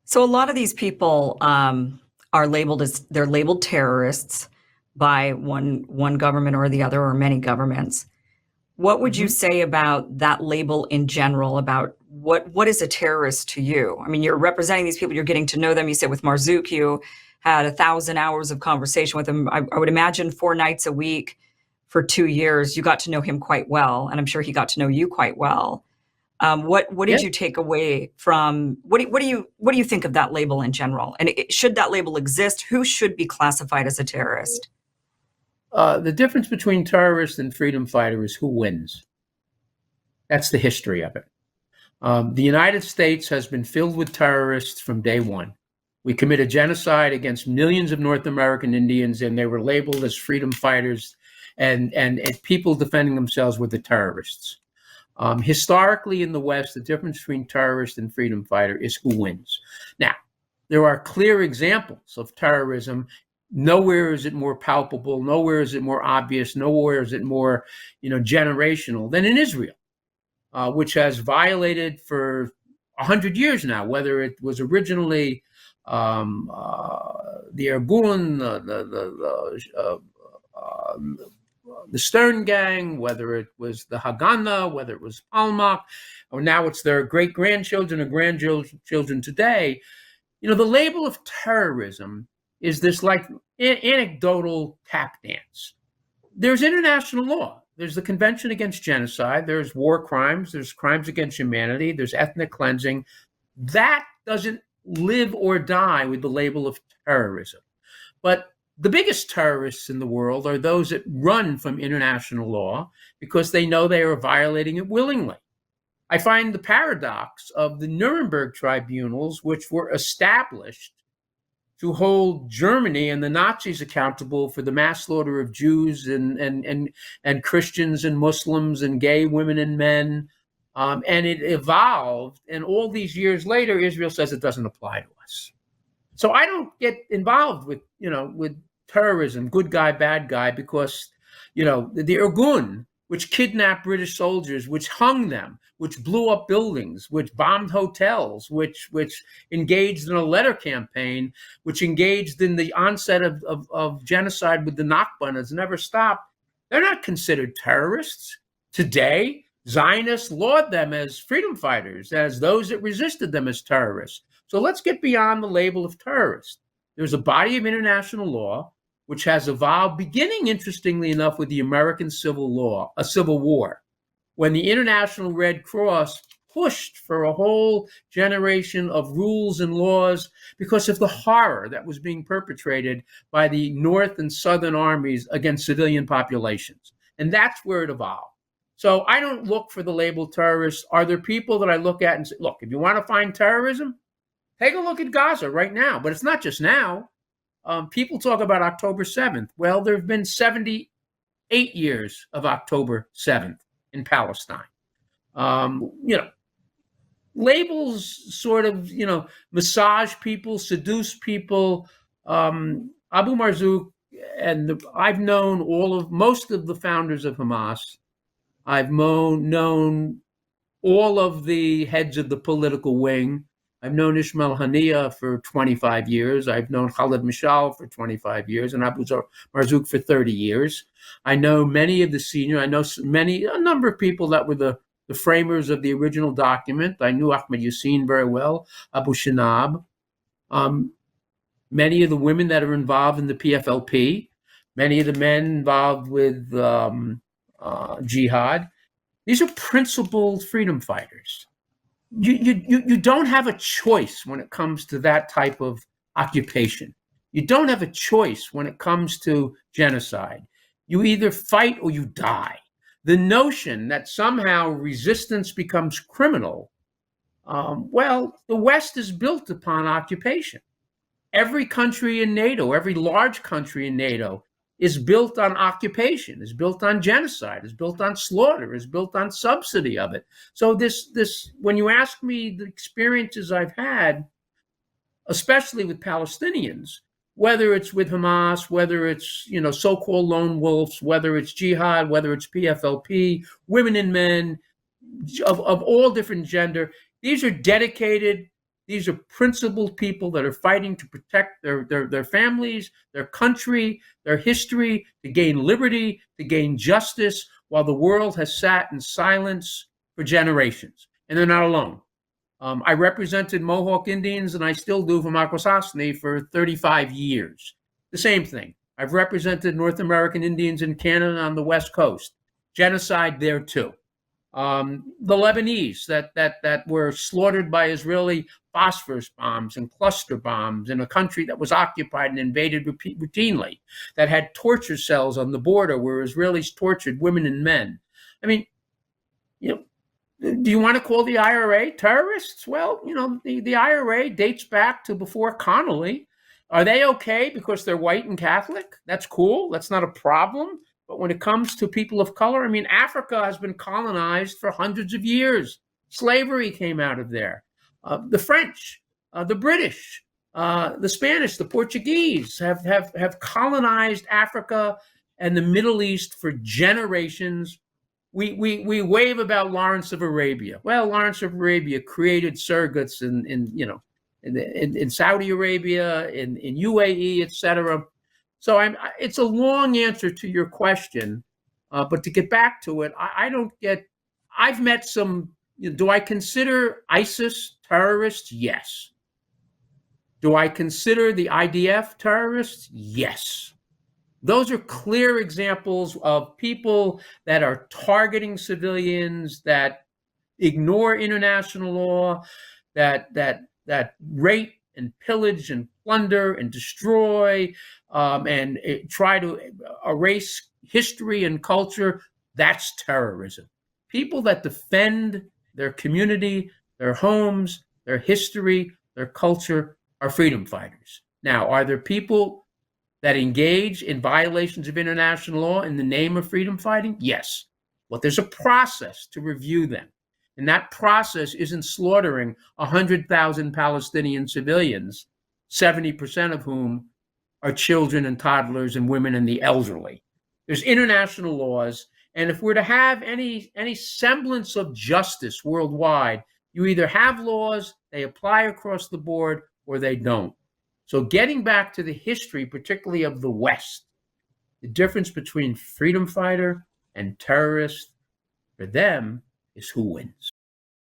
So a lot of these people are labeled as they're labeled terrorists by one government or the other, or many governments. What would you hmm say about that label in general? About what is a terrorist to you? I mean, you're representing these people, you're getting to know them. You said with Marzouk, you had 1,000 hours of conversation with him. I would imagine 4 nights a week for 2 years. You got to know him quite well, and I'm sure he got to know you quite well. What Yeah. did you take away from what do you think of that label in general? And should that label exist? Who should be classified as a terrorist? The difference between terrorist and freedom fighter is who wins. That's the history of it. The United States has been filled with terrorists from day one. We committed genocide against millions of North American Indians, and they were labeled as freedom fighters, and people defending themselves were the terrorists. Historically, in the West, the difference between terrorist and freedom fighter is who wins. Now, there are clear examples of terrorism. Nowhere is it more palpable. Nowhere is it more obvious. Nowhere is it more, generational than in Israel, which has violated for 100 years now, whether it was originally the Irgun, the Stern Gang, whether it was the Haganah, whether it was Palmach, or now it's their great-grandchildren or grandchildren today. The label of terrorism is this like anecdotal tap dance. There's international law. There's the Convention Against Genocide. There's war crimes. There's crimes against humanity. There's ethnic cleansing. That doesn't live or die with the label of terrorism. But the biggest terrorists in the world are those that run from international law because they know they are violating it willingly. I find the paradox of the Nuremberg tribunals, which were established to hold Germany and the Nazis accountable for the mass slaughter of Jews and Christians and Muslims and gay women and men. And it evolved. And all these years later, Israel says it doesn't apply to us. So I don't get involved with terrorism, good guy, bad guy, because, the Irgun, which kidnapped British soldiers, which hung them, which blew up buildings, which bombed hotels, which engaged in a letter campaign, which engaged in the onset of genocide with the Nakba and has never stopped, they're not considered terrorists. Today, Zionists laud them as freedom fighters, as those that resisted them as terrorists. So let's get beyond the label of terrorist. There's a body of international law which has evolved, beginning, interestingly enough, with the American Civil War, when the International Red Cross pushed for a whole generation of rules and laws because of the horror that was being perpetrated by the North and Southern armies against civilian populations. And that's where it evolved. So I don't look for the label terrorist. Are there people that I look at and say, look, if you want to find terrorism, take a look at Gaza right now. But it's not just now. People talk about October 7th. Well, there have been 78 years of October 7th in Palestine. Labels sort of, massage people, seduce people. Abu Marzouk, and I've known most of the founders of Hamas. I've known all of the heads of the political wing. I've known Ismail Haniyeh for 25 years. I've known Khalid Mashal for 25 years and Abu Marzouk for 30 years. I know many of the senior. I know a number of people that were the framers of the original document. I knew Ahmed Yassin very well, Abu Shinab. Many of the women that are involved in the PFLP, many of the men involved with jihad. These are principled freedom fighters. You don't have a choice when it comes to that type of occupation. You don't have a choice when it comes to genocide. You either fight or you die. The notion that somehow resistance becomes criminal, the West is built upon occupation. Every country in NATO, every large country in NATO is built on occupation, is built on genocide, is built on slaughter, is built on subsidy of it. So this, when you ask me the experiences I've had, especially with Palestinians, whether it's with Hamas, whether it's, so-called lone wolves, whether it's jihad, whether it's PFLP, women and men of all different gender, these are dedicated These are principled people that are fighting to protect their families, their country, their history, to gain liberty, to gain justice, while the world has sat in silence for generations. And they're not alone. I represented Mohawk Indians, and I still do, from Akwesasne for 35 years. The same thing. I've represented North American Indians in Canada on the West Coast. Genocide there too. The Lebanese that were slaughtered by Israeli phosphorus bombs and cluster bombs in a country that was occupied and invaded routinely, that had torture cells on the border where Israelis tortured women and men. I mean, do you want to call the IRA terrorists? Well, the IRA dates back to before Connolly. Are they okay because they're white and Catholic? That's cool. That's not a problem. But when it comes to people of color, I mean, Africa has been colonized for hundreds of years. Slavery came out of there. The French, the British, the Spanish, the Portuguese have colonized Africa and the Middle East for generations. We wave about Lawrence of Arabia. Well, Lawrence of Arabia created surrogates in Saudi Arabia, in UAE, etc. So it's a long answer to your question, but to get back to it, I don't get. I've met some. Do I consider ISIS terrorists? Yes. Do I consider the IDF terrorists? Yes. Those are clear examples of people that are targeting civilians, that ignore international law, that rape and pillage and plunder and destroy, and try to erase history and culture. That's terrorism. People that defend their community, their homes, their history, their culture are freedom fighters. Now, are there people that engage in violations of international law in the name of freedom fighting? Yes. But there's a process to review them. And that process isn't slaughtering 100,000 Palestinian civilians, 70% of whom are children and toddlers and women and the elderly. There's international laws. And if we're to have any semblance of justice worldwide, you either have laws, they apply across the board, or they don't. So getting back to the history, particularly of the West, the difference between freedom fighter and terrorist, for them, is who wins.